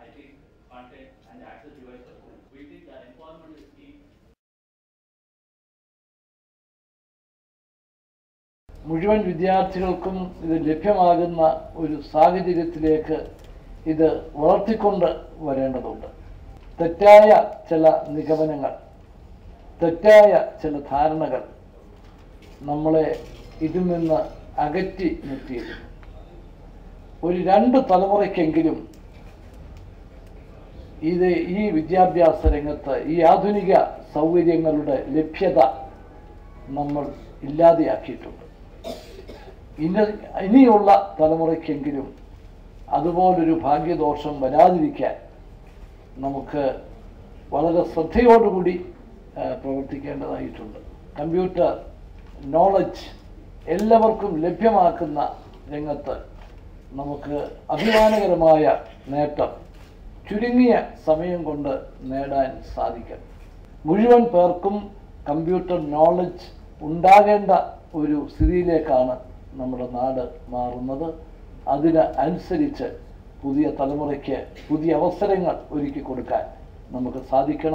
I think content and access devices. We think that empowerment is key. മുഴുവൻ വിദ്യാർത്ഥികൾക്കും ഇത് ലഭ്യമാകുന്ന ഒരു സാഹചര്യത്തിലേക്ക് ഇത് വളർത്തിക്കൊണ്ട് വരേണ്ടതുണ്ട്. തെറ്റായ ചില നിഗമനങ്ങൾ, തെറ്റായ ചില ധാരണകൾ നമ്മളെ ഇതിൽ നിന്ന് അകറ്റി നിർത്തിയിരുന്നു. ഒരു 2 തലമുറയ്ക്കെങ്കിലും ഈ വിദ്യാഭ്യാസ രംഗത്ത് ഈ ആധുനിക സൗകര്യങ്ങളുടെ ലഭ്യത നമ്മൾ ഇല്ലാതെയാക്കിയിട്ടുണ്ട്. ഇനിയുള്ള തലമുറയ്ക്കെങ്കിലും അതുപോലൊരു ഭാഗ്യദോഷം വരാതിരിക്കാൻ നമുക്ക് വളരെ ശ്രദ്ധയോടുകൂടി പ്രവർത്തിക്കേണ്ടതായിട്ടുണ്ട്. കമ്പ്യൂട്ടർ നോളജ് എല്ലാവർക്കും ലഭ്യമാക്കുന്ന രംഗത്ത് നമുക്ക് അഭിമാനകരമായ നേട്ടം ചുരുങ്ങിയ സമയം കൊണ്ട് നേടാൻ സാധിക്കണം. മുഴുവൻ പേർക്കും കമ്പ്യൂട്ടർ നോളജ് ഉണ്ടാകേണ്ട ഒരു സ്ഥിതിയിലേക്കാണ് നമ്മുടെ നാട് മാറുന്നത്. അതിന് അനുസരിച്ച് പുതിയ തലമുറയ്ക്ക് പുതിയ അവസരങ്ങൾ ഒരുക്കി കൊടുക്കാൻ നമുക്ക് സാധിക്കണം.